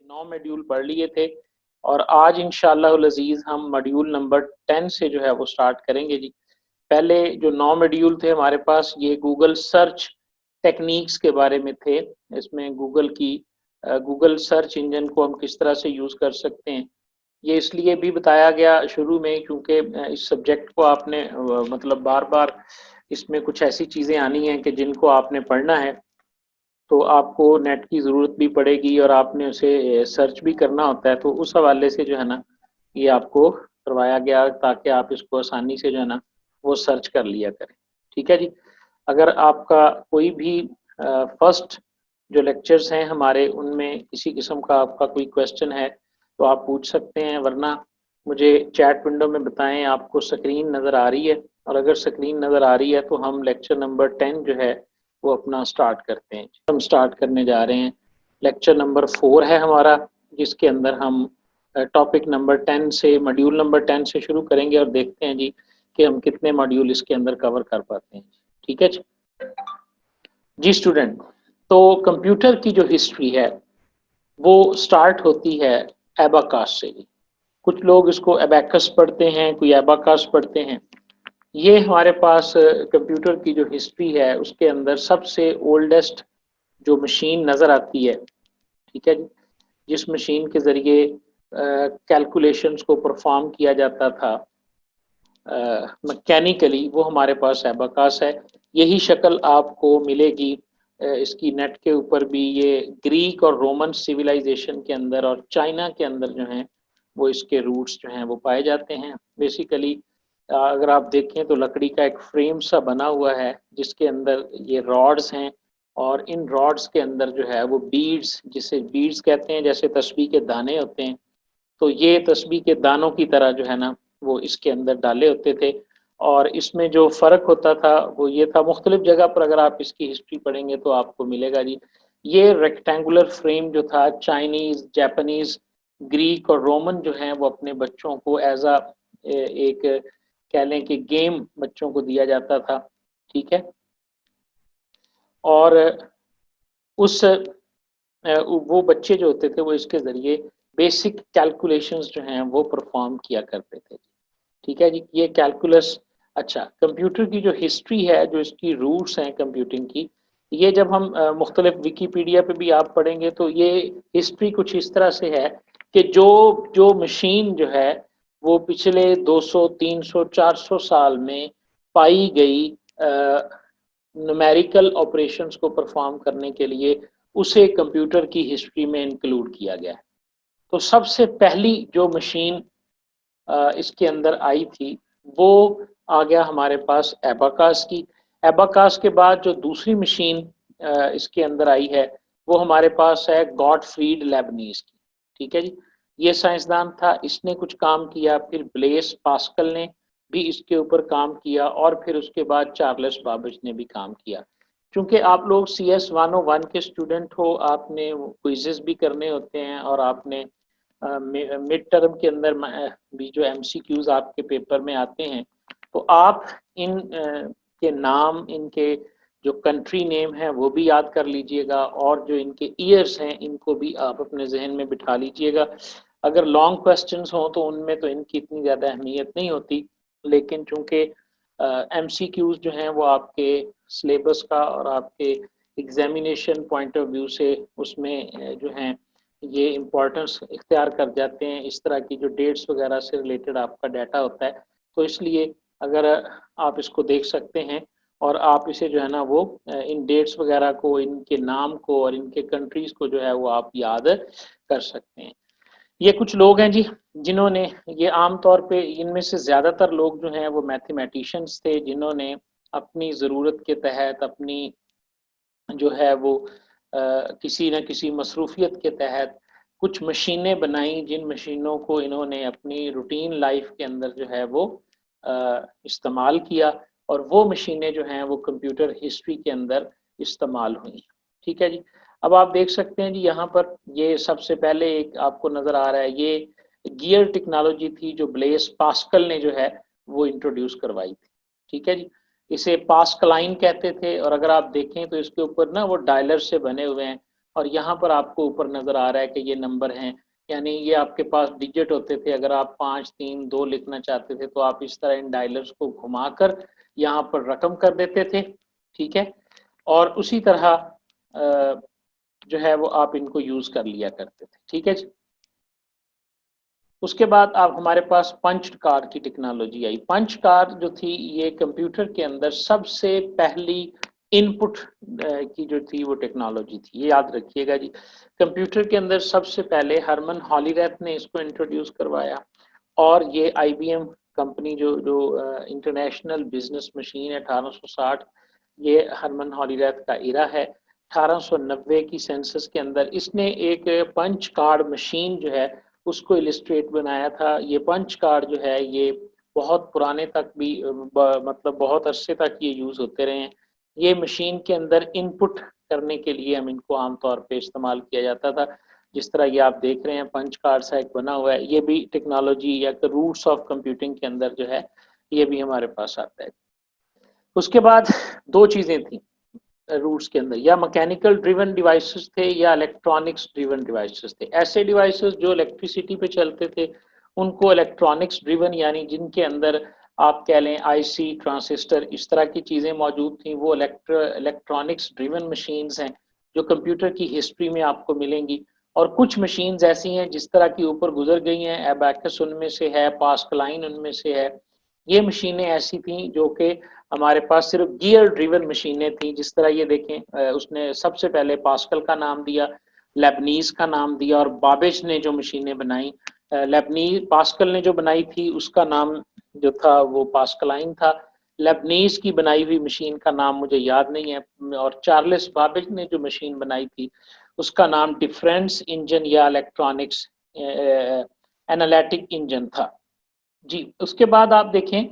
9 module पढ़ लिए थे और आज इंशाअल्लाह अज़ीज़ हम मॉड्यूल नंबर 10 से जो है वो स्टार्ट करेंगे जी। पहले जो 9 मॉड्यूल थे हमारे पास ये गूगल सर्च टेक्निक्स के बारे में थे। इसमें गूगल सर्च इंजन को हम किस तरह से यूज़ कर सकते हैं। ये इसलिए भी बताया गया शुरू में क्योंकि इस सब्जेक्ट को आपने मतलब बार-बार इसमें कुछ ऐसी चीज़ें आनी हैं कि जिनको आपने पढ़ना है, तो आपको नेट की ज़रूरत भी पड़ेगी और आपने उसे सर्च भी करना होता है, तो उस हवाले से जो है ना, ये आपको करवाया गया ताकि आप इसको आसानी से जो है ना, वो सर्च कर लिया करें। ठीक है जी? अगर आपका कोई भी फर्स्ट जो लेक्चर्स हैं हमारे, उनमें किसी किस्म का आपका कोई क्वेश्चन है, तो आप पूछ सकते हैं, वरना मुझे चैट विंडो में बताएँ आपको स्क्रीन नज़र आ रही है? और अगर स्क्रीन नज़र आ रही है, तो हम लेक्चर नंबर 10 जो है, वो अपना स्टार्ट करते हैं। हम स्टार्ट करने जा रहे हैं। लेक्चर नंबर 4 है हमारा, जिसके अंदर हम टॉपिक नंबर 10 से मॉड्यूल नंबर 10 से शुरू करेंगे और देखते हैं जी कि हम कितने मॉड्यूल इसके अंदर कवर कर पाते हैं। ठीक है जी? जी स्टूडेंट, तो कंप्यूटर की जो हिस्ट्री है, वो स्टार्ट होती है एबाकस से जी। कुछ लोग इसको एबेकस पढ़ते हैं, कोई एबाकस पढ़ते हैं। ये हमारे पास कंप्यूटर की जो हिस्ट्री है, उसके अंदर सबसे ओल्डेस्ट जो मशीन नज़र आती है, ठीक है जी? जिस मशीन के ज़रिए कैलकुलेशंस को परफ़ॉर्म किया जाता था मैकेनिकली, वो हमारे पास एबाकस है। यही शक्ल आपको मिलेगी इसकी नेट के ऊपर भी। ये ग्रीक और रोमन सिविलाइज़ेशन के अंदर और चाइना के अंदर जो हैं, वो इसके रूट्स जो हैं वो पाए जाते हैं। बेसिकली अगर आप देखें तो लकड़ी का एक फ्रेम सा बना हुआ है, जिसके अंदर ये रॉड्स हैं और इन रॉड्स के अंदर जो है वो बीड्स, जिसे बीड्स कहते हैं, जैसे तस्बीह के दाने होते हैं, तो ये तस्बीह के दानों की तरह जो है ना, वो इसके अंदर डाले होते थे। और इसमें जो फ़र्क होता था वो ये था, मुख्तलिफ़ जगह पर अगर आप इसकी हिस्ट्री पढ़ेंगे तो आपको मिलेगा जी। ये रेक्टेंगुलर फ्रेम जो था, चाइनीज़, जापानीज़, ग्रीक और रोमन जो हैं, वो अपने बच्चों को एज़ एक कह लें कि गेम बच्चों को दिया जाता था। ठीक है? और उस वो बच्चे जो होते थे, वो इसके ज़रिए बेसिक कैलकुलेशंस जो हैं वो परफ़ॉर्म किया करते थे। ठीक है जी? ये कैलकुलस। अच्छा, कंप्यूटर की जो हिस्ट्री है, जो इसकी रूट्स हैं कंप्यूटिंग की, ये जब हम मुख्तलिफ़ विकिपीडिया पे भी आप पढ़ेंगे तो ये हिस्ट्री कुछ इस तरह से है कि जो जो मशीन जो है, वो पिछले 200, 300, 400 साल में पाई गई न्यूमेरिकल ऑपरेशंस को परफ़ॉर्म करने के लिए उसे कंप्यूटर की हिस्ट्री में इंक्लूड किया गया है। तो सबसे पहली जो मशीन इसके अंदर आई थी, वो आ गया हमारे पास एबाकस की। एबाकस के बाद जो दूसरी मशीन इसके अंदर आई है, वो हमारे पास है गॉटफ्रीड लेबनीज़ की। ठीक है जी? ये साइंसदान था, इसने कुछ काम किया, फिर ब्लेस पास्कल ने भी इसके ऊपर काम किया और फिर उसके बाद चार्ल्स बाबेज ने भी काम किया। चूँकि आप लोग CS 101 के स्टूडेंट हो, आपने क्विज़ेज़ भी करने होते हैं और आपने मिड टर्म के अंदर भी जो MCQs आपके पेपर में आते हैं, तो आप इन के नाम, इनके जो कंट्री नेम है वो भी याद कर लीजिएगा और जो इनके ईयर्स हैं, इनको भी आप अपने ज़हन में बिठा लीजिएगा। अगर लॉन्ग क्वेश्चंस हों तो उनमें तो इनकी इतनी ज़्यादा अहमियत नहीं होती, लेकिन चूँकि MCQs जो हैं वो आपके सिलेबस का और आपके एग्ज़ामिनेशन पॉइंट ऑफ व्यू से उसमें जो हैं ये इम्पोर्टेंस इख्तियार कर जाते हैं। इस तरह की जो डेट्स वगैरह से रिलेटेड आपका डाटा होता है, तो इसलिए अगर आप इसको देख सकते हैं और आप इसे जो है ना वो इन डेट्स वगैरह को, इनके नाम को और इनके कंट्रीज़ को जो है वो आप याद कर सकते हैं। ये कुछ लोग हैं जी, जिन्होंने ये आम तौर पे इनमें से ज़्यादातर लोग जो हैं वो मैथमेटिशियंस थे, जिन्होंने अपनी ज़रूरत के तहत अपनी जो है वो किसी न किसी मसरूफ़ियत के तहत कुछ मशीनें बनाई, जिन मशीनों को इन्होंने अपनी रूटीन लाइफ़ के अंदर जो है वो इस्तेमाल किया और वो मशीनें जो हैं वो कंप्यूटर हिस्ट्री के अंदर इस्तेमाल हुई। ठीक है जी? अब आप देख सकते हैं जी, यहाँ पर ये सबसे पहले एक आपको नज़र आ रहा है, ये गियर टेक्नोलॉजी थी जो ब्लेस पास्कल ने जो है वो इंट्रोड्यूस करवाई थी। ठीक है जी? इसे पास्कलाइन कहते थे और अगर आप देखें तो इसके ऊपर ना वो डायलर से बने हुए हैं और यहाँ पर आपको ऊपर नज़र आ रहा है कि ये नंबर हैं, यानी ये आपके पास डिजिट होते थे। अगर आप 5, 3, 2 लिखना चाहते थे तो आप इस तरह इन डायलर्स को घुमाकर यहाँ पर रकम कर देते थे, ठीक है? और उसी तरह जो है वो आप इनको यूज़ कर लिया करते थे, ठीक है जी? उसके बाद अब हमारे पास पंच कार्ड की टेक्नोलॉजी आई। पंच कार्ड जो थी ये कंप्यूटर के अंदर सबसे पहली इनपुट की जो थी वो टेक्नोलॉजी थी, ये याद रखिएगा जी। कंप्यूटर के अंदर सबसे पहले हरमन हॉलीरैथ ने इसको इंट्रोड्यूस करवाया और ये आईबीएम कंपनी जो जो इंटरनेशनल बिजनेस मशीन है 1860, ये हरमन हॉलीरैथ का इरा है। 1890 की सेंसस के अंदर इसने एक पंच कार्ड मशीन जो है उसको इलिस्ट्रेट बनाया था। ये पंच कार्ड जो है ये बहुत पुराने तक भी मतलब बहुत अरसे तक ये यूज़ होते रहे हैं। ये मशीन के अंदर इनपुट करने के लिए हम इनको आमतौर पे इस्तेमाल किया जाता था। जिस तरह ये आप देख रहे हैं पंच कार्ड सा एक बना हुआ है, ये भी टेक्नोलॉजी या रूट्स ऑफ कंप्यूटिंग के अंदर जो है ये भी हमारे पास आता है। उसके बाद 2 चीज़ें थी रूट्स के अंदर, या मैकेनिकल ड्रिवन डिवाइसेस थे या इलेक्ट्रॉनिक्स ड्रिवन डिवाइसेस थे। ऐसे डिवाइसेस जो इलेक्ट्रिसिटी पे चलते थे उनको इलेक्ट्रॉनिक्स ड्रिवन, यानी जिनके अंदर आप कह लें आईसी, ट्रांजिस्टर, इस तरह की चीज़ें मौजूद थी, वो इलेक्ट्रॉनिक्स ड्रिवन मशीन्स हैं जो कंप्यूटर की हिस्ट्री में आपको मिलेंगी। और कुछ मशीन्स ऐसी हैं जिस तरह की ऊपर गुजर गई हैं, एबैकस उनमें से है, पास्कलाइन उनमें से है। ये मशीनें ऐसी थी जो कि हमारे पास सिर्फ गियर ड्रिवन मशीनें थी। जिस तरह ये देखें उसने सबसे पहले पास्कल का नाम दिया, लेबनीज का नाम दिया और बाबेज ने जो मशीनें बनाई, लेबनीज पास्कल ने जो बनाई थी उसका नाम जो था वो पास्कलाइन था। लेबनीज की बनाई हुई मशीन का नाम मुझे याद नहीं है, और चार्ल्स बाबेज ने जो मशीन बनाई थी उसका नाम डिफरेंस इंजन या इलेक्ट्रॉनिक्स एनालिटिक इंजन था जी। उसके बाद आप देखें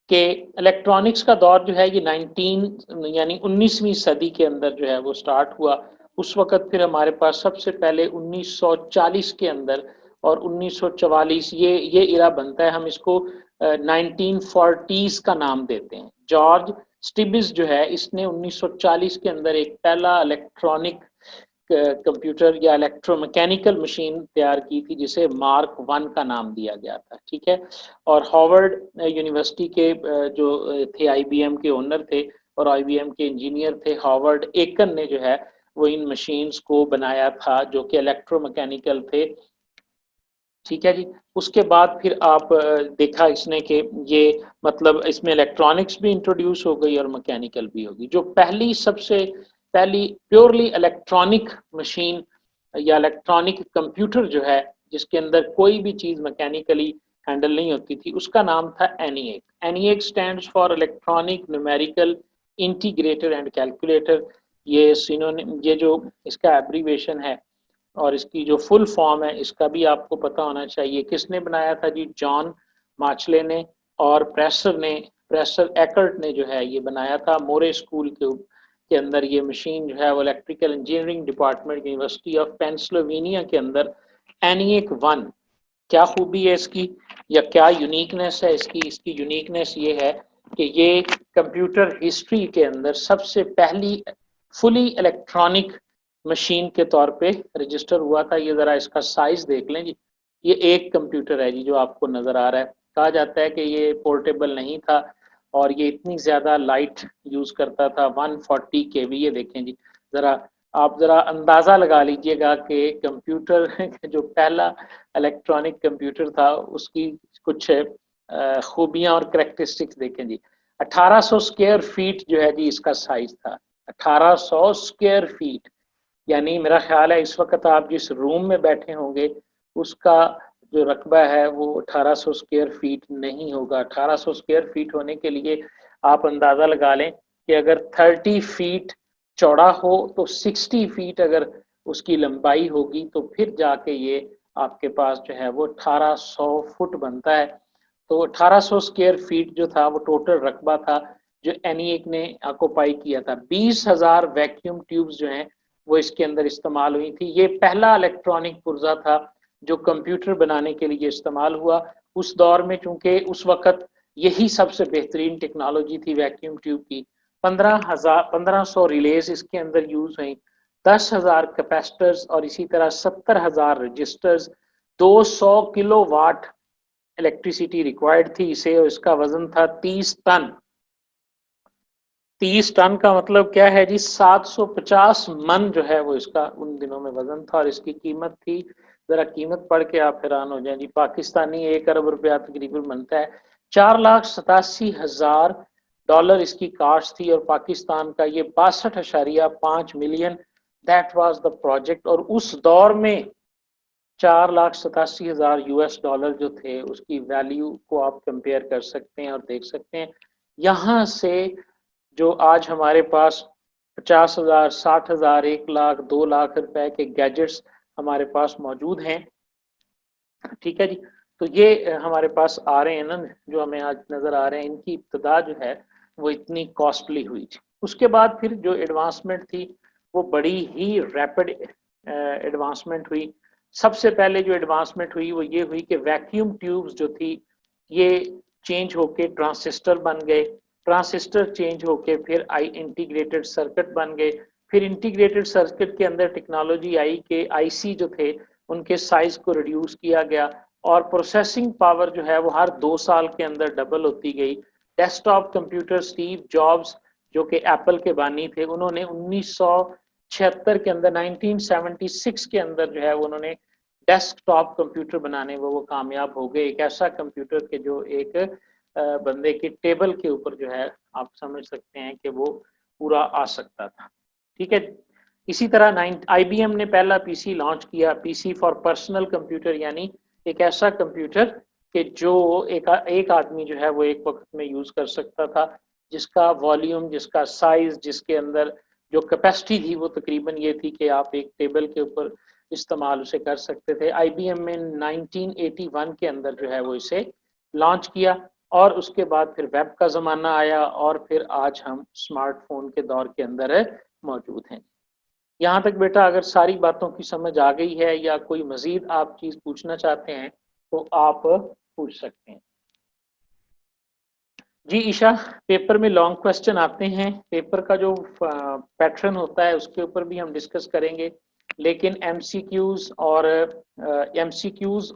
कि इलेक्ट्रॉनिक्स का दौर जो है ये 19वीं सदी के अंदर जो है वो स्टार्ट हुआ। उस वक़्त फिर हमारे पास सबसे पहले 1940 के अंदर और 1944 ये इरा बनता है, हम इसको 1940s का नाम देते हैं। जॉर्ज स्टिब्स जो है इसने 1940 के अंदर एक पहला इलेक्ट्रॉनिक कंप्यूटर या इलेक्ट्रोमैकेनिकल मशीन तैयार की थी जिसे मार्क 1 का नाम दिया गया था, ठीक है? और हार्वर्ड यूनिवर्सिटी के जो थे आईबीएम के ओनर थे और आईबीएम के इंजीनियर थे हार्वर्ड एकन ने जो है वो इन मशीन्स को बनाया था जो कि इलेक्ट्रोमैकेनिकल थे, ठीक है जी। उसके बाद फिर आप देखा इसने कि ये मतलब इसमें इलेक्ट्रॉनिक्स भी इंट्रोड्यूस हो गई और मैकेनिकल भी होगी। जो पहली सबसे पहली प्योरली इलेक्ट्रॉनिक मशीन या इलेक्ट्रॉनिक कंप्यूटर जो है जिसके अंदर कोई भी चीज़ मैकेनिकली हैंडल नहीं होती थी उसका नाम था ENIAC. ENIAC stands for electronic numerical integrator and calculator. ये सिनोनिम, ये जो इसका एब्रीवेशन है और इसकी जो फुल फॉर्म है इसका भी आपको पता होना चाहिए। किसने बनाया था जी? जॉन माचले ने और प्रेसर एकर्ट ने जो है ये बनाया था। मोरे स्कूल के अंदर ये मशीन जो है वो electrical engineering department university of Pennsylvania के अंदर एनिएक 1। क्या खूबी है इसकी या क्या यूनिकनेस है इसकी? इसकी यूनिकनेस ये है कि ये कंप्यूटर हिस्ट्री के अंदर सबसे पहली फुली इलेक्ट्रॉनिक मशीन के तौर पे रजिस्टर हुआ था। ये ज़रा इसका साइज़ देख लें जी। ये एक कंप्यूटर है जी जो आपको नज़र आ रहा है। कहा जाता है कि ये पोर्टेबल नहीं था और ये इतनी ज़्यादा लाइट यूज़ करता था, 140 केवी। ये देखें जी, ज़रा आप ज़रा अंदाज़ा लगा लीजिएगा कि कंप्यूटर जो पहला इलेक्ट्रॉनिक कंप्यूटर था उसकी कुछ खूबियाँ और करैक्टरिस्टिक्स देखें जी। 1800 स्क्वायर फीट जो है जी इसका साइज़ था। 1800 स्क्वायर फीट, यानी मेरा ख्याल है इस वक़्त आप जिस रूम में बैठे होंगे उसका जो रकबा है वो 1800 स्क्वायर फीट नहीं होगा। 1800 स्क्वायर फीट होने के लिए आप अंदाज़ा लगा लें कि अगर 30 फीट चौड़ा हो तो 60 फीट अगर उसकी लंबाई होगी तो फिर जाके ये आपके पास जो है वो 1800 फुट बनता है। तो 1800 स्क्वायर फीट जो था वो टोटल रकबा था जो एनिएक ने ऑक्यूपाई किया था। 20,000 वैक्यूम ट्यूब्स जो हैं वो इसके अंदर इस्तेमाल हुई थी। ये पहला इलेक्ट्रॉनिक पुर्जा था जो कंप्यूटर बनाने के लिए इस्तेमाल हुआ। उस दौर में चूंकि उस वक़्त यही सबसे बेहतरीन टेक्नोलॉजी थी वैक्यूम ट्यूब की, 1500 रिलेज इसके अंदर यूज हुई, 10,000 कैपेसिटर्स और इसी तरह 70,000 रजिस्टर्स, 200 किलोवाट इलेक्ट्रिसिटी रिक्वायर्ड थी इसे, और इसका वजन था 30 टन। 30 टन का मतलब क्या है जी, 750 मन जो है वो इसका उन दिनों में वजन था, और इसकी कीमत थी, जरा कीमत पढ़ के आप हैरान हो जाएं जी, पाकिस्तानी 1 अरब रुपया तकरीबन बनता है। $4,87,000 इसकी कास्ट थी, और पाकिस्तान का ये 62.5 million, that was the project. और उस दौर में $4,87,000 जो थे उसकी वैल्यू को आप कंपेयर कर सकते हैं और देख सकते हैं। यहाँ से जो आज हमारे पास 50,000, 60,000, 1 लाख, 2 लाख रुपए के गैजेट्स हमारे पास मौजूद हैं, ठीक है जी। तो ये हमारे पास आ रहे हैं ना, जो हमें आज नजर आ रहे हैं, इनकी इब्तदा जो है वो इतनी कॉस्टली हुई थी। उसके बाद फिर जो एडवांसमेंट थी वो बड़ी ही रैपिड एडवांसमेंट हुई। सबसे पहले जो एडवांसमेंट हुई वो ये हुई कि वैक्यूम ट्यूब्स जो थी ये चेंज होके ट्रांसिस्टर बन गए, ट्रांसिस्टर चेंज होके फिर इंटीग्रेटेड सर्किट बन गए, फिर इंटीग्रेटेड सर्किट के अंदर टेक्नोलॉजी आई कि आईसी जो थे उनके साइज को रिड्यूस किया गया, और प्रोसेसिंग पावर जो है वो हर 2 साल के अंदर डबल होती गई। डेस्कटॉप कंप्यूटर, स्टीव जॉब्स जो कि एप्पल के बानी थे, उन्होंने 1976 के अंदर, 1976 के अंदर जो है उन्होंने डेस्कटॉप कंप्यूटर बनाने में वो कामयाब हो गए। एक ऐसा कंप्यूटर के जो एक बंदे की टेबल के ऊपर जो है आप समझ सकते हैं कि वो पूरा आ सकता था, ठीक है। इसी तरह IBM ने पहला पीसी लॉन्च किया, पीसी फॉर पर्सनल कंप्यूटर, यानी एक ऐसा कंप्यूटर कि जो एक आदमी जो है वो एक वक्त में यूज कर सकता था, जिसका वॉल्यूम, जिसका साइज, जिसके अंदर जो कैपेसिटी थी वो तकरीबन ये थी कि आप एक टेबल के ऊपर इस्तेमाल उसे कर सकते थे। IBM में 1981 के अंदर जो है वो इसे लॉन्च किया, और उसके बाद फिर वेब का ज़माना आया, और फिर आज हम स्मार्टफोन के दौर के अंदर मौजूद हैं। यहाँ तक बेटा अगर सारी बातों की समझ आ गई है या कोई मजीद आप चीज़ पूछना चाहते हैं तो आप पूछ सकते हैं। जी ईशा, पेपर में लॉन्ग क्वेश्चन आते हैं, पेपर का जो पैटर्न होता है उसके ऊपर भी हम डिस्कस करेंगे, लेकिन एमसीक्यूज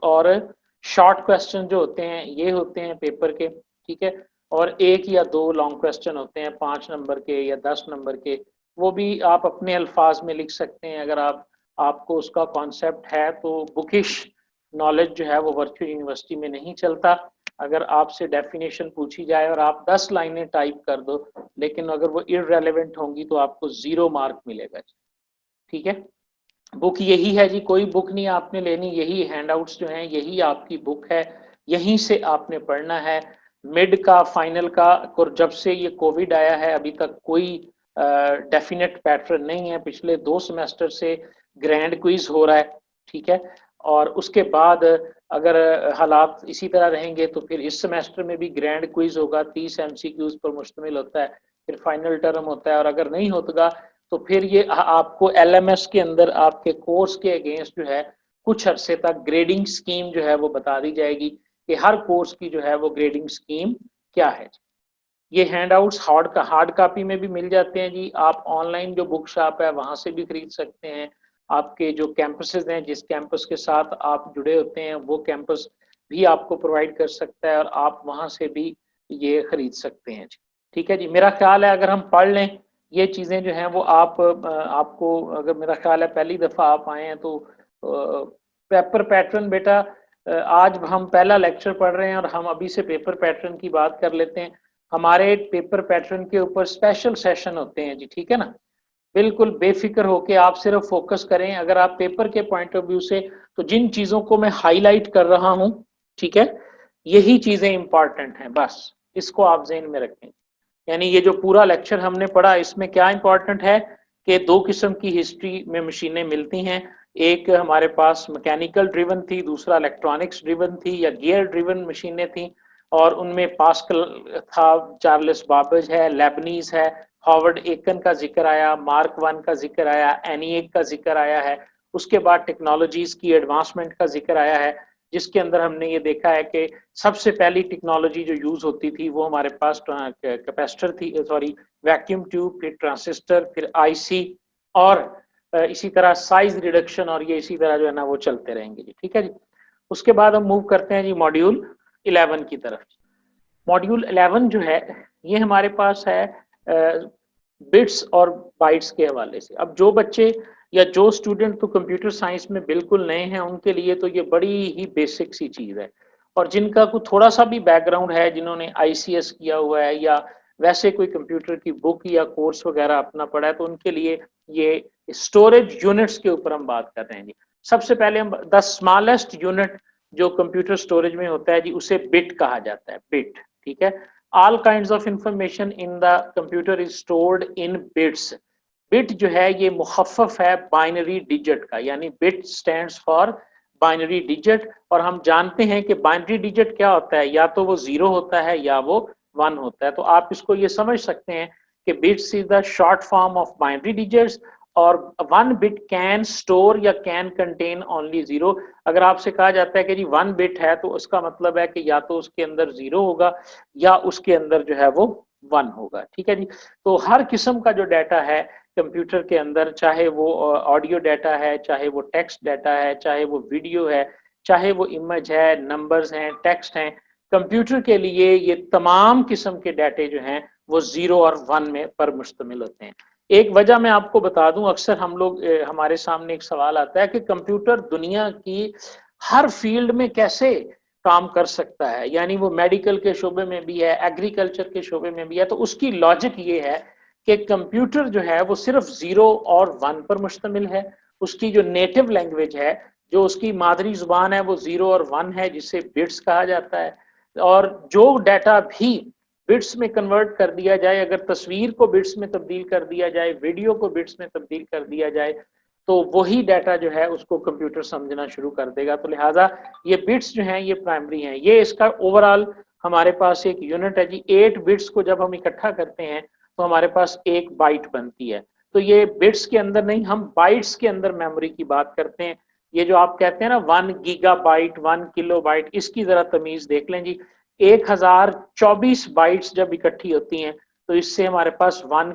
और शॉर्ट क्वेश्चन जो होते हैं ये होते हैं पेपर के, ठीक है। और 1 या 2 लॉन्ग क्वेश्चन होते हैं 5 नंबर के या 10 नंबर के, वो भी आप अपने अल्फाज में लिख सकते हैं। अगर आपको उसका कॉन्सेप्ट है तो बुकिश नॉलेज जो है वो वर्चुअल यूनिवर्सिटी में नहीं चलता। अगर आपसे डेफिनेशन पूछी जाए और आप 10 लाइनें टाइप कर दो, लेकिन अगर वो इररेलेवेंट होंगी तो आपको 0 मार्क मिलेगा, ठीक है। बुक यही है जी, कोई बुक नहीं आपने लेनी, यही हैंडआउट्स जो हैं यही आपकी बुक है, यहीं से आपने पढ़ना है। मिड का, फाइनल का, और जब से ये कोविड आया है अभी तक कोई डेफिनेट पैटर्न नहीं है। पिछले 2 सेमेस्टर से ग्रैंड क्विज हो रहा है, ठीक है। और उसके बाद अगर हालात इसी तरह रहेंगे तो फिर इस सेमेस्टर में भी ग्रैंड क्विज होगा, 30 एमसीक्यूज पर मुश्तमिल होता है, फिर फाइनल टर्म होता है, और अगर नहीं होगा तो फिर ये आपको LMS के अंदर आपके कोर्स के अगेंस्ट जो है कुछ अरसे तक ग्रेडिंग स्कीम जो है वो बता दी जाएगी कि हर कोर्स की जो है वो ग्रेडिंग स्कीम क्या है। ये हैंडआउट्स हार्ड कॉपी में भी मिल जाते हैं जी, आप ऑनलाइन जो बुक शॉप है वहां से भी खरीद सकते हैं। आपके जो कैंपसेस हैं, जिस कैंपस के साथ आप जुड़े होते हैं वो कैंपस भी आपको प्रोवाइड कर सकता है, और आप वहां से भी ये खरीद सकते हैं, ठीक है जी। मेरा ख्याल है अगर हम पढ़ लें ये चीज़ें जो हैं वो आपको, अगर मेरा ख्याल है पहली दफ़ा आप आए हैं तो पेपर पैटर्न बेटा, आज हम पहला लेक्चर पढ़ रहे हैं और हम अभी से पेपर पैटर्न की बात कर लेते हैं। हमारे पेपर पैटर्न के ऊपर स्पेशल सेशन होते हैं जी, ठीक है ना। बिल्कुल बेफिक्र होके आप सिर्फ फोकस करें। अगर आप पेपर के पॉइंट ऑफ व्यू से, तो जिन चीज़ों को मैं हाईलाइट कर रहा हूँ, ठीक है, यही चीज़ें इंपॉर्टेंट हैं, बस इसको आप ज़हन में रखें। यानी ये जो पूरा लेक्चर हमने पढ़ा इसमें क्या इंपॉर्टेंट है कि 2 किस्म की हिस्ट्री में मशीनें मिलती हैं। एक हमारे पास मैकेनिकल ड्रिवन थी, दूसरा इलेक्ट्रॉनिक्स ड्रिवन थी या गियर ड्रिवन मशीनें थी, और उनमें पास्कल था, चार्ल्स बाबेज है, लेबनीज है, हॉवर्ड एकन का जिक्र आया, मार्क 1 का जिक्र आया, एनिएक का जिक्र आया है। उसके बाद टेक्नोलॉजीज की एडवांसमेंट का जिक्र आया है। जिसके अंदर हमने ये देखा है कि सबसे पहली टेक्नोलॉजी जो यूज होती थी वो हमारे पास कैपेसिटर थी, सॉरी वैक्यूम ट्यूब, फिर ट्रांजिस्टर, फिर आईसी, और इसी तरह साइज रिडक्शन, और ये इसी तरह जो है ना वो चलते रहेंगे जी। ठीक है जी। उसके बाद हम मूव करते हैं जी मॉड्यूल 11 की तरफ। मॉड्यूल 11 जो है ये हमारे पास है बिट्स और बाइट्स के हवाले से। अब जो बच्चे या जो स्टूडेंट तो कंप्यूटर साइंस में बिल्कुल नए हैं उनके लिए तो ये बड़ी ही बेसिक सी चीज़ है, और जिनका कोई थोड़ा सा भी बैकग्राउंड है, जिन्होंने आईसीएस किया हुआ है या वैसे कोई कंप्यूटर की बुक या कोर्स वगैरह अपना पढ़ा है, तो उनके लिए ये स्टोरेज यूनिट्स के ऊपर हम बात कर रहे हैं जी। सबसे पहले हम द स्मॉलेस्ट यूनिट जो कंप्यूटर स्टोरेज में होता है जी उसे बिट कहा जाता है, बिट। ठीक है। All kinds of information in the computer is stored in bits. Bit जो है ये मुखफ़फ़ है बाइनरी डिजिट का, यानी bit stands for binary digit, और हम जानते हैं कि बाइनरी डिजिट क्या होता है, या तो वो 0 होता है या वो 1 होता है। तो आप इसको ये समझ सकते हैं कि bits is the short form of binary digits, और 1 बिट कैन स्टोर या कैन कंटेन ओनली 0। अगर आपसे कहा जाता है कि जी 1 बिट है तो उसका मतलब है कि या तो उसके अंदर 0 होगा या उसके अंदर जो है वो 1 होगा। ठीक है जी। तो हर किस्म का जो डाटा है कंप्यूटर के अंदर, चाहे वो ऑडियो डाटा है, चाहे वो टेक्स्ट डाटा है, चाहे वो वीडियो है, चाहे वो इमेज है, नंबर्स हैं, टेक्स्ट हैं, कंप्यूटर के लिए ये तमाम किस्म के डाटे जो हैं वो 0 और 1 में पर मुश्तमिल होते हैं। एक वजह मैं आपको बता दूं, अक्सर हम लोग हमारे सामने एक सवाल आता है कि कंप्यूटर दुनिया की हर फील्ड में कैसे काम कर सकता है, यानी वो मेडिकल के शोबे में भी है, एग्रीकल्चर के शोबे में भी है। तो उसकी लॉजिक ये है कि कंप्यूटर जो है वो सिर्फ 0 और 1 पर मुश्तमिल है। उसकी जो नेटिव लैंग्वेज है, जो उसकी मादरी जुबान है, वो 0 और 1 है, जिसे बिट्स कहा जाता है। और जो डाटा भी बिट्स में कन्वर्ट कर दिया जाए, अगर तस्वीर को बिट्स में तब्दील कर दिया जाए, वीडियो को बिट्स में तब्दील कर दिया जाए, तो वही डाटा जो है उसको कंप्यूटर समझना शुरू कर देगा। तो लिहाजा ये बिट्स जो हैं ये प्राइमरी हैं। ये इसका ओवरऑल हमारे पास एक यूनिट है जी। 8 बिट्स को जब हम इकट्ठा करते हैं तो हमारे पास एक बाइट बनती है। तो ये बिट्स के अंदर नहीं, हम बाइट्स के अंदर मेमोरी की बात करते हैं। ये जो आप कहते हैं ना 1 गीगाबाइट, 1 किलोबाइट, इसकी जरा तमीज देख लें जी। 1024 बाइट्स जब इकट्ठी होती हैं तो इससे हमारे पास 1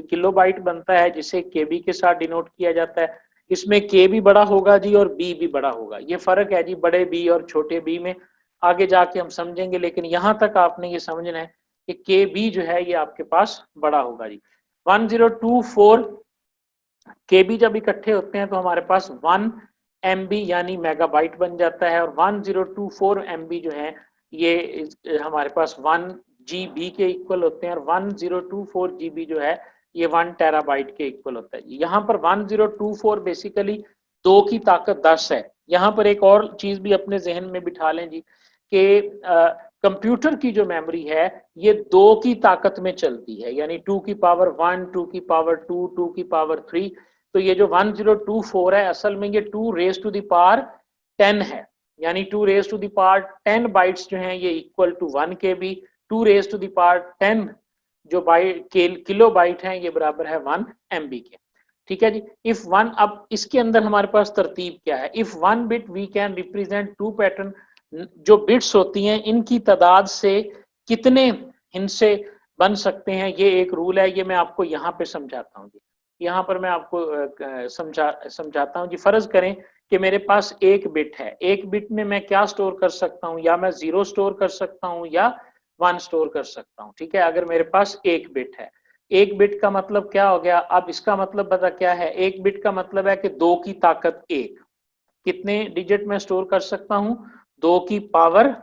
किलोबाइट बनता है, जिसे केबी के साथ डिनोट किया जाता है। इसमें के भी बड़ा होगा जी और बी भी बड़ा होगा। ये फर्क है जी बड़े बी और छोटे बी में, आगे जाके हम समझेंगे, लेकिन यहां तक आपने ये समझना है कि के बी जो है ये आपके पास बड़ा होगा जी। 1024 के बी जब इकट्ठे होते हैं तो हमारे पास 1 MB यानी मेगाबाइट बन जाता है, और 1024 MB जो है ये हमारे पास 1 GB के इक्वल होते हैं, और 1024 GB जो है ये 1 टेराबाइट के इक्वल होता है। यहाँ पर 1024 बेसिकली 2 की ताकत 10 है। यहाँ पर एक और चीज भी अपने जहन में बिठा लें जी कि कंप्यूटर की जो मेमोरी है ये 2 की ताकत में चलती है, यानी 2 की पावर 1, 2 की पावर 2, 2 की पावर 3। तो ये जो 1024 है असल में ये 2 रेज टू द पावर 10 है, यानी 2 raise to the power 10 bytes जो हैं ये equal to 1 KB। 2 raise to the power 10 जो बाइट किलो बाइट है ये बराबर है 1 MB के। ठीक है जी। इफ 1, अब इसके अंदर हमारे पास तरतीब क्या है, if 1 bit we can represent 2 pattern. जो बिट्स होती हैं इनकी तादाद से कितने हिस्से बन सकते हैं, ये एक रूल है। ये मैं आपको यहाँ पे समझाता हूँ जी। यहाँ पर मैं आपको समझाता हूँ जी। फर्ज करें कि मेरे पास एक बिट है, एक बिट में मैं क्या स्टोर कर सकता हूँ, या मैं 0 स्टोर कर सकता हूँ या 1 स्टोर कर सकता हूँ। ठीक है। अगर मेरे पास एक बिट है, एक बिट का मतलब क्या हो गया, अब इसका मतलब पता क्या है, एक बिट का मतलब है कि 2 की ताकत 1। कितने डिजिट में स्टोर कर सकता हूँ, 2 की पावर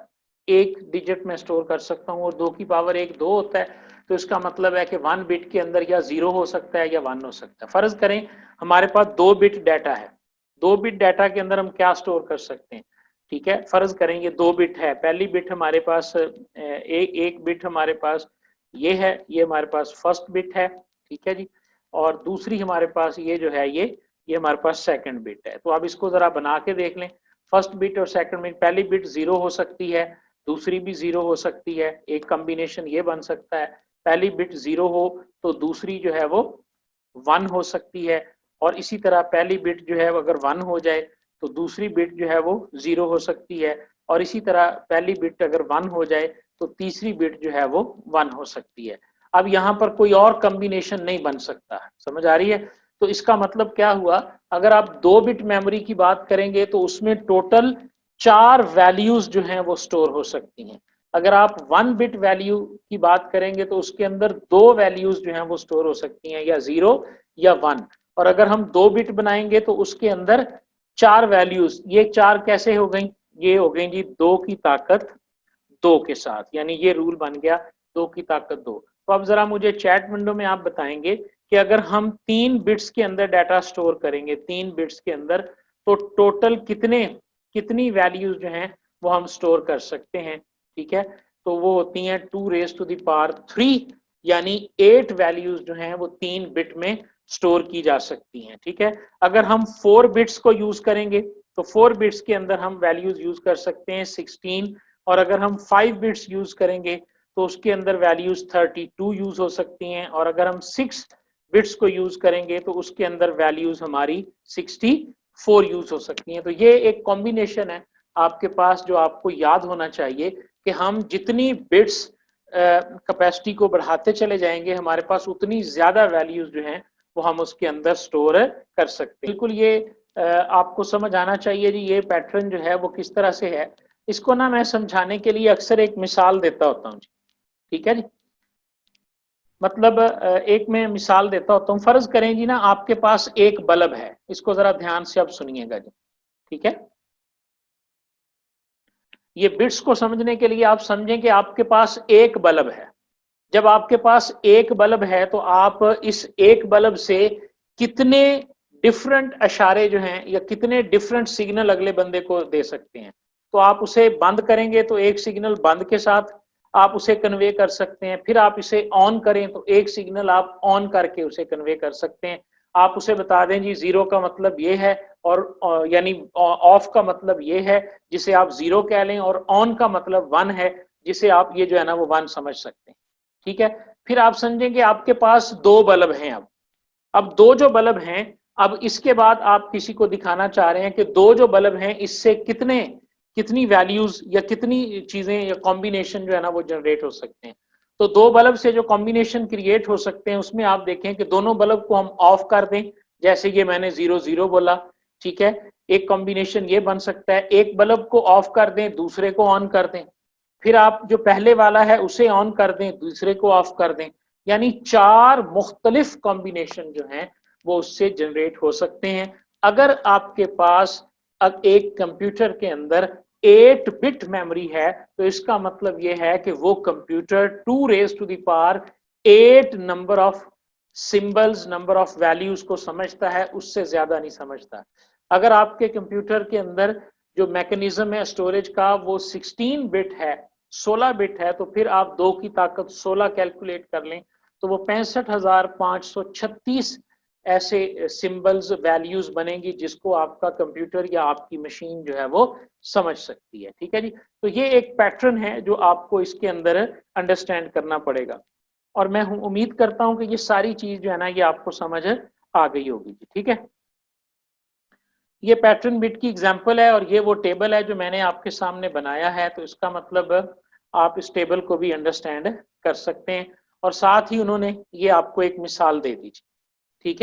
1 डिजिट में स्टोर कर सकता हूँ, और 2 की पावर 1 2 होता है। तो इसका मतलब है कि 1 बिट के अंदर या 0 हो सकता है या 1 हो सकता है। फर्ज करें हमारे पास 2 बिट डाटा है, 2 बिट डाटा के अंदर हम क्या स्टोर कर सकते हैं। ठीक है। फर्ज करें ये 2 बिट है, पहली बिट हमारे पास एक बिट हमारे पास ये है, ये हमारे पास फर्स्ट बिट है। ठीक है जी। और दूसरी हमारे पास ये जो है ये हमारे पास सेकंड बिट है। तो अब इसको जरा बना के देख लें। फर्स्ट बिट और सेकंड बिट, पहली बिट 0 हो सकती है, दूसरी भी 0 हो सकती है। एक कॉम्बिनेशन ये बन सकता है, पहली बिट 0 हो तो दूसरी जो है वो 1 हो सकती है, और इसी तरह पहली बिट जो है अगर 1 हो जाए तो दूसरी बिट जो है वो 0 हो सकती है, और इसी तरह पहली बिट अगर 1 हो जाए तो तीसरी बिट जो है वो 1 हो सकती है। अब यहाँ पर कोई और कॉम्बिनेशन नहीं बन सकता है, समझ आ रही है? तो इसका मतलब क्या हुआ, अगर आप 2 बिट मेमोरी की बात करेंगे तो उसमें टोटल 4 वैल्यूज जो हैं वो स्टोर हो सकती हैं। अगर आप 1 बिट वैल्यू की बात करेंगे तो उसके अंदर 2 वैल्यूज जो हैं वो स्टोर हो सकती हैं, या 0 या 1। और अगर हम 2 बिट बनाएंगे तो उसके अंदर 4 वैल्यूज, ये 4 कैसे हो गई? ये हो गई जी 2 की ताकत 2 के साथ, यानी ये रूल बन गया 2 की ताकत 2। तो अब जरा मुझे चैट विंडो में आप बताएंगे कि अगर हम 3 बिट्स के अंदर डाटा स्टोर करेंगे, 3 बिट्स के अंदर, तो टोटल कितनी वैल्यूज जो हैं वो हम स्टोर कर सकते हैं, ठीक है? तो वो होती हैं 2⁻³ यानी 8 वैल्यूज जो हैं वो 3 बिट में स्टोर की जा सकती हैं, ठीक है? अगर हम 4 बिट्स को यूज करेंगे तो 4 बिट्स के अंदर हम वैल्यूज यूज कर सकते हैं 16, और अगर हम 5 बिट्स यूज करेंगे तो उसके अंदर वैल्यूज 32 यूज हो सकती हैं, और अगर हम 6 बिट्स को यूज करेंगे तो उसके अंदर वैल्यूज हमारी 64 यूज हो सकती हैं। तो ये एक कॉम्बिनेशन है आपके पास जो आपको याद होना चाहिए कि हम जितनी बिट्स कैपेसिटी को बढ़ाते चले जाएंगे हमारे पास उतनी ज्यादा वैल्यूज जो हैं वो हम उसके अंदर स्टोर कर सकते हैं। बिल्कुल ये आपको समझ आना चाहिए जी, ये पैटर्न जो है वो किस तरह से है। इसको ना मैं समझाने के लिए अक्सर एक मिसाल देता होता हूँ जी, ठीक है जी। मतलब एक मैं मिसाल देता होता हूँ, फर्ज करें जी ना आपके पास एक बल्ब है, इसको जरा ध्यान से अब सुनिएगा जी, ठीक है? ये बिट्स को समझने के लिए आप समझें कि आपके पास एक बल्ब है। जब आपके पास एक बल्ब है तो आप इस एक बल्ब से कितने डिफरेंट इशारे जो हैं या कितने डिफरेंट सिग्नल अगले बंदे को दे सकते हैं। तो आप उसे बंद करेंगे तो एक सिग्नल बंद के साथ आप उसे कन्वे कर सकते हैं, फिर आप इसे ऑन करें तो एक सिग्नल आप ऑन करके उसे कन्वे कर सकते हैं। आप उसे बता दें जी 0 का मतलब ये है, और यानी ऑफ का मतलब ये है जिसे आप 0 कह लें, और ऑन का मतलब 1 है जिसे आप ये जो है ना वो 1 समझ सकते हैं, ठीक है? फिर आप समझेंगे आपके पास 2 बल्ब हैं। अब 2 जो बल्ब हैं, अब इसके बाद आप किसी को दिखाना चाह रहे हैं कि 2 जो बल्ब हैं इससे कितनी वैल्यूज या कितनी चीजें या कॉम्बिनेशन जो है ना वो जनरेट हो सकते हैं। तो 2 बल्ब से जो कॉम्बिनेशन क्रिएट हो सकते हैं उसमें आप देखें कि दोनों बल्ब को हम ऑफ कर दें, जैसे ये मैंने 0 0 बोला, ठीक है? एक कॉम्बिनेशन ये बन सकता है। एक बल्ब को ऑफ कर दें, दूसरे को ऑन कर दें, फिर आप जो पहले वाला है उसे ऑन कर दें, दूसरे को ऑफ कर दें, यानी 4 मुख्तलिफ कॉम्बिनेशन जो हैं वो उससे जनरेट हो सकते हैं। अगर आपके पास अब एक कंप्यूटर के अंदर 8 बिट मेमोरी है तो इसका मतलब ये है कि वो computer 2⁻8 number of symbols, number of values को समझता है, उससे ज्यादा नहीं समझता। अगर आपके कंप्यूटर के अंदर जो मैकेनिज्म है स्टोरेज का वो 16 बिट है, 16 बिट है, तो फिर आप 2 की ताकत 16 कैलकुलेट कर लें तो वो 65,536 ऐसे सिंबल्स वैल्यूज बनेंगी जिसको आपका कंप्यूटर या आपकी मशीन जो है वो समझ सकती है, ठीक है जी। तो ये एक पैटर्न है जो आपको इसके अंदर अंडरस्टैंड करना पड़ेगा, और मैं उम्मीद करता हूं कि ये सारी चीज जो है ना ये आपको समझ आ गई होगी जी, ठीक है? ये पैटर्न बिट की एग्जांपल है और ये वो टेबल है जो मैंने आपके सामने बनाया है, तो इसका मतलब आप इस टेबल को भी अंडरस्टैंड कर सकते हैं, और साथ ही उन्होंने ये आपको एक मिसाल दे दी, ठीक है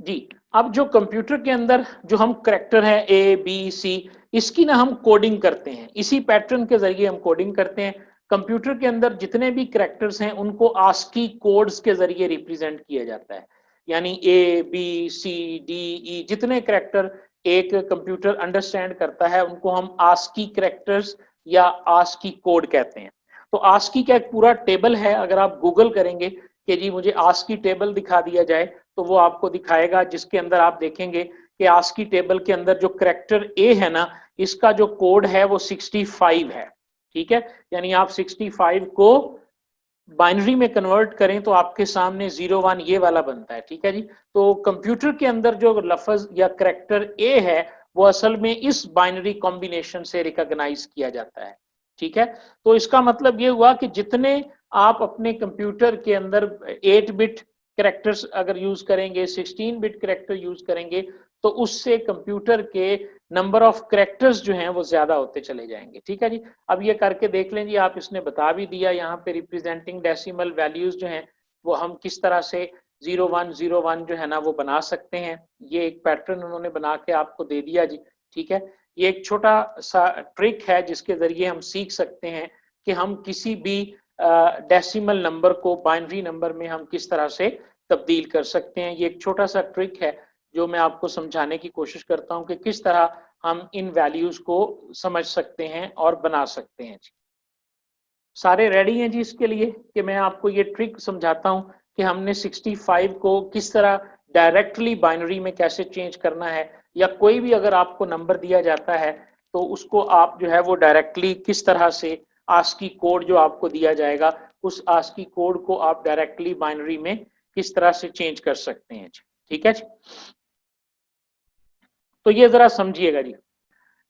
जी। अब जो कंप्यूटर के अंदर जो हम करैक्टर है A B C, इसकी ना हम कोडिंग करते हैं, इसी पैटर्न के जरिए हम कोडिंग करते हैं। कंप्यूटर के अंदर जितने भी करैक्टर्स हैं उनको आस्की कोड्स के जरिए रिप्रेजेंट किया जाता है, यानी A B C D E जितने करैक्टर एक कंप्यूटर अंडरस्टैंड करता है उनको हम आस्की करैक्टर्स या आस्की कोड कहते हैं। तो आस्की का एक पूरा टेबल है, अगर आप गूगल करेंगे कि जी मुझे आस्की टेबल दिखा दिया जाए तो वो आपको दिखाएगा, जिसके अंदर आप देखेंगे कि आस्की टेबल के अंदर जो करैक्टर ए है ना इसका जो कोड है वो 65 है, ठीक है? यानी आप 65 को बाइनरी में कन्वर्ट करें तो आपके सामने 0 1 ये वाला बनता है, ठीक है जी। तो कंप्यूटर के अंदर जो लफ्ज या करैक्टर ए है वो असल में इस बाइनरी कॉम्बिनेशन से रिकॉग्नाइज किया जाता है, ठीक है? तो इसका मतलब ये हुआ कि जितने आप अपने कंप्यूटर के अंदर 8 बिट करैक्टर्स अगर यूज करेंगे, 16 बिट करैक्टर यूज करेंगे, तो उससे कंप्यूटर के नंबर ऑफ कैरेक्टर्स जो हैं वो ज्यादा होते चले जाएंगे। ठीक है जी, अब ये करके देख लें जी, आप इसने बता भी दिया यहाँ पे रिप्रेजेंटिंग डेसिमल वैल्यूज जो हैं वो हम किस तरह से 0101 जो है ना वो बना सकते हैं। ये एक पैटर्न उन्होंने बना के आपको दे दिया जी। ठीक है, ये एक छोटा सा ट्रिक है जिसके जरिए हम सीख सकते हैं कि हम किसी भी डेसिमल नंबर को बाइनरी नंबर में हम किस तरह से तब्दील कर सकते हैं। ये एक छोटा सा ट्रिक है जो मैं आपको समझाने की कोशिश करता हूं कि किस तरह हम इन वैल्यूज को समझ सकते हैं और बना सकते हैं जी। सारे रेडी हैं जी इसके लिए कि मैं आपको ये ट्रिक समझाता हूं कि हमने 65 को किस तरह डायरेक्टली बाइनरी में कैसे चेंज करना है, या कोई भी अगर आपको नंबर दिया जाता है तो उसको आप जो है वो डायरेक्टली किस तरह से आस्की कोड जो आपको दिया जाएगा उस आस्की कोड को आप डायरेक्टली बाइनरी में किस तरह से चेंज कर सकते हैं जी। ठीक है जी, तो ये जरा समझिएगा जी।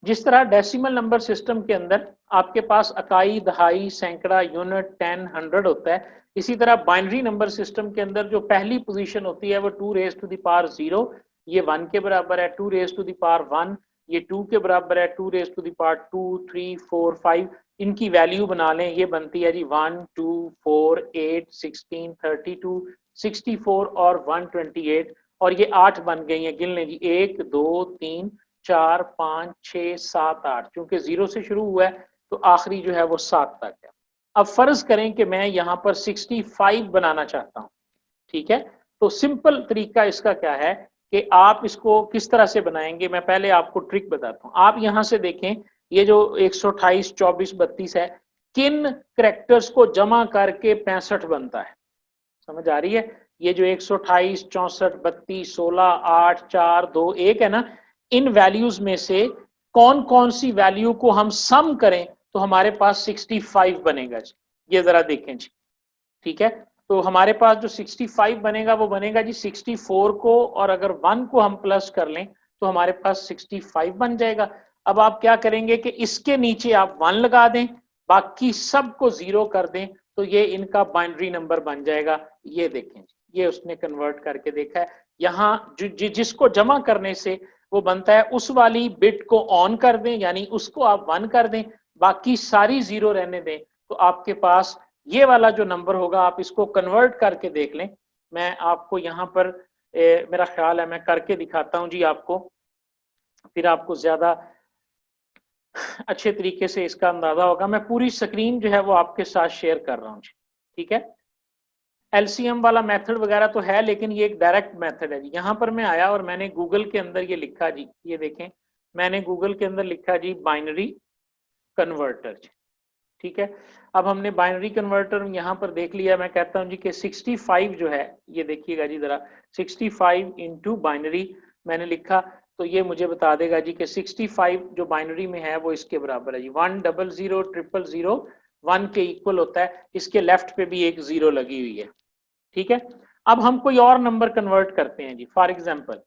जिस तरह डेसिमल नंबर सिस्टम के अंदर आपके पास इकाई, दहाई, सैकड़ा, यूनिट, 10, 100 होता है, इसी तरह बाइनरी नंबर सिस्टम के अंदर जो पहली पोजीशन होती है वो 2 रेज़ टू द पावर 0, ये 1 के बराबर है। 2 रेज़ टू द पावर 1 ये 2 के बराबर है। 2 रेज़ टू द पावर 2, 3, 4, 5 इनकी वैल्यू बना लें, ये बनती है जी 1, 2, 4, 8, 16, 32, 64 और 128, और ये 8 बन गई हैं। गिन लें जी, 1, 2, 3, 4, 5, 6, 7, 8, क्योंकि 0 से शुरू हुआ है तो आखिरी जो है वो 7 तक है। अब फर्ज करें कि मैं यहाँ पर 65 बनाना चाहता हूँ। ठीक है, तो सिंपल तरीका इसका क्या है कि आप इसको किस तरह से बनाएंगे, मैं पहले आपको ट्रिक बताता हूँ। आप यहाँ से देखें, ये जो 128, 24, 32 है, किन करेक्टर्स को जमा करके 65 बनता है, समझ आ रही है? ये जो 128, 64, 32, 16, 8, 4, 2, 1 है ना, इन वैल्यूज में से कौन कौन सी वैल्यू को हम सम करें तो हमारे पास 65 बनेगा जी। ये जरा देखें जी। ठीक है, तो हमारे पास जो 65 बनेगा वो बनेगा जी 64 को, और अगर 1 को हम प्लस कर लें तो हमारे पास 65 बन जाएगा। अब आप क्या करेंगे कि इसके नीचे आप 1 लगा दें, बाकी सब को 0 कर दें, तो ये इनका बाइनरी नंबर बन जाएगा। ये देखें, ये उसने कन्वर्ट करके देखा है। यहाँ जिसको जमा करने से वो बनता है, उस वाली बिट को ऑन कर दें, यानी उसको आप 1 कर दें, बाकी सारी 0 रहने दें, तो आपके पास ये वाला जो नंबर होगा, आप इसको कन्वर्ट करके देख लें। मैं आपको यहाँ पर मेरा ख्याल है मैं करके दिखाता हूँ जी आपको, फिर आपको ज्यादा अच्छे तरीके से इसका अंदाजा होगा। मैं पूरी स्क्रीन जो है वो आपके साथ शेयर कर रहा हूँ जी। ठीक है, एलसीएम वाला मेथड वगैरह तो है, लेकिन ये एक डायरेक्ट मेथड है जी। यहाँ पर मैं आया और मैंने गूगल के अंदर ये लिखा जी, ये देखें, मैंने गूगल के अंदर लिखा जी बाइनरी कन्वर्टर जी। ठीक है, अब हमने बाइनरी कन्वर्टर यहाँ पर देख लिया। मैं कहता हूँ जी कि 65 जो है, ये देखिएगा जी जरा, 65 इंटू बाइनरी मैंने लिखा, तो ये मुझे बता देगा जी कि 65 जो बाइनरी में है वो इसके बराबर है जी 1000000 1 के इक्वल होता है। इसके लेफ्ट पे भी एक 0 लगी हुई है। ठीक है, अब हम कोई और नंबर कन्वर्ट करते हैं जी। फॉर एग्जाम्पल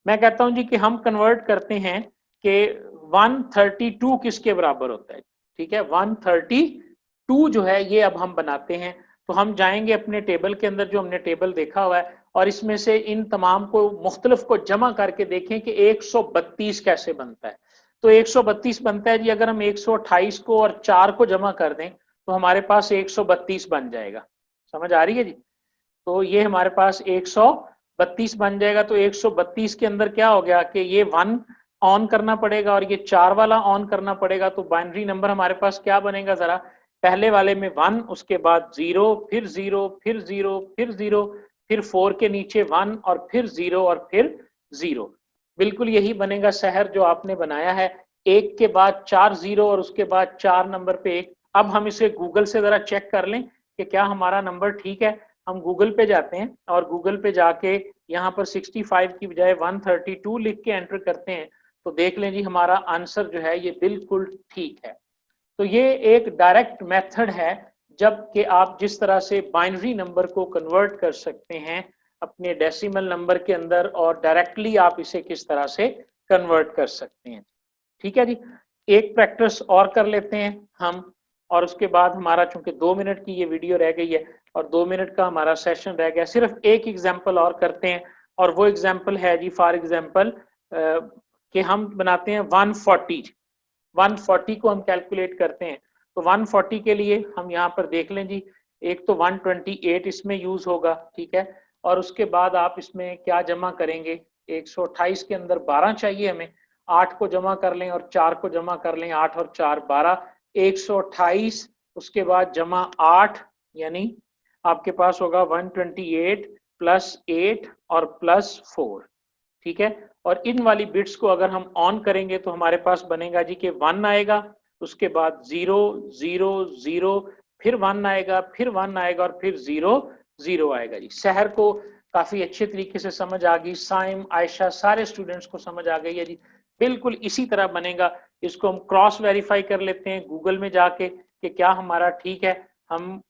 मैं कहता हूं जी कि हम कन्वर्ट करते हैं कि 132 किसके बराबर होता है। ठीक है, 132 जो है ये अब हम बनाते हैं। तो हम जाएंगे अपने टेबल के अंदर, जो हमने टेबल देखा हुआ है, और इसमें से इन तमाम को मुख्तलिफ को जमा करके देखें कि 132 कैसे बनता है। तो 132 बनता है जी, अगर हम 128 को और 4 को जमा कर दें तो हमारे पास 132 बन जाएगा। समझ आ रही है जी? तो ये हमारे पास 132 बन जाएगा। तो 132 के अंदर क्या हो गया कि ये 1 ऑन करना पड़ेगा और ये 4 वाला ऑन करना पड़ेगा। तो बाइनरी नंबर हमारे पास क्या बनेगा, जरा पहले वाले में 1, उसके बाद 0, फिर 0, फिर 0, फिर 0, फिर 4 के नीचे 1 और फिर 0 और फिर 0। बिल्कुल यही बनेगा शहर जो आपने बनाया है, 1 के बाद 4 0 और उसके बाद 4 नंबर पे 1। अब हम इसे गूगल से जरा चेक कर लें कि क्या हमारा नंबर ठीक है। हम गूगल पे जाते हैं और गूगल पे जाके यहाँ पर 65 की बजाय 132 लिख के एंटर करते हैं, तो देख लें जी हमारा आंसर जो है ये बिल्कुल ठीक है। तो ये एक डायरेक्ट मेथड है जब कि आप जिस तरह से बाइनरी नंबर को कन्वर्ट कर सकते हैं अपने डेसिमल नंबर के अंदर, और डायरेक्टली आप इसे किस तरह से कन्वर्ट कर सकते हैं। ठीक है जी, एक प्रैक्टिस और कर लेते हैं हम, और उसके बाद हमारा चूंकि 2 मिनट की ये वीडियो रह गई है और 2 मिनट का हमारा सेशन रह गया, सिर्फ एक एग्जाम्पल और करते हैं। और वो एग्जाम्पल है जी, फॉर एग्जाम्पल कि हम बनाते हैं 140 को हम कैलकुलेट करते हैं। तो 140 के लिए हम यहाँ पर देख लें जी, एक तो 128 इसमें यूज होगा, ठीक है, और उसके बाद आप इसमें क्या जमा करेंगे, 128 के अंदर 12 चाहिए हमें, 8 को जमा कर लें और 4 को जमा कर लें, 8 और 4 12, 128 उसके बाद जमा 8, यानी आपके पास होगा 128 प्लस 8 और प्लस 4, ठीक है। और इन वाली बिट्स को अगर हम ऑन करेंगे तो हमारे पास बनेगा जी कि 1 आएगा, उसके बाद 0 0 0, फिर 1 आएगा, फिर 1 आएगा और फिर 0 0 आएगा जी। शहर को काफी अच्छे तरीके से समझ आ गई, साइम, आयशा, सारे स्टूडेंट्स को समझ आ गई है जी। बिल्कुल इसी तरह बनेगा। इसको हम क्रॉस वेरीफाई कर लेते हैं गूगल में जाके कि क्या हमारा ठीक है। हम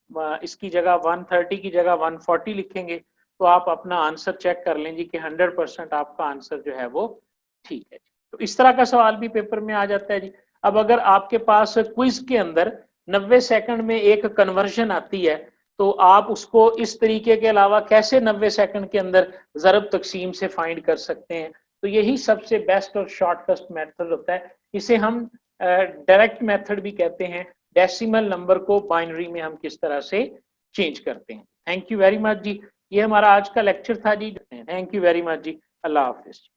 इसकी जगह 130 की जगह 140 लिखेंगे तो आप अपना आंसर चेक कर लें जी कि 100% आपका आंसर जो है वो ठीक है। तो इस तरह का सवाल भी पेपर में आ जाता है जी। अब अगर आपके पास क्विज के अंदर 90 सेकंड में एक कन्वर्जन आती है तो आप उसको इस तरीके के अलावा कैसे 90 सेकंड के अंदर ज़रब तकसीम से फाइंड कर सकते हैं। तो यही सबसे बेस्ट और शॉर्टकस्ट मेथड होता है। इसे हम डायरेक्ट मेथड भी कहते हैं। डेसिमल नंबर को बाइनरी में हम किस तरह से चेंज करते हैं। थैंक यू वेरी मच जी। ये हमारा आज का लेक्चर था जी। थैंक यू वेरी मच जी। अल्लाह हाफिज।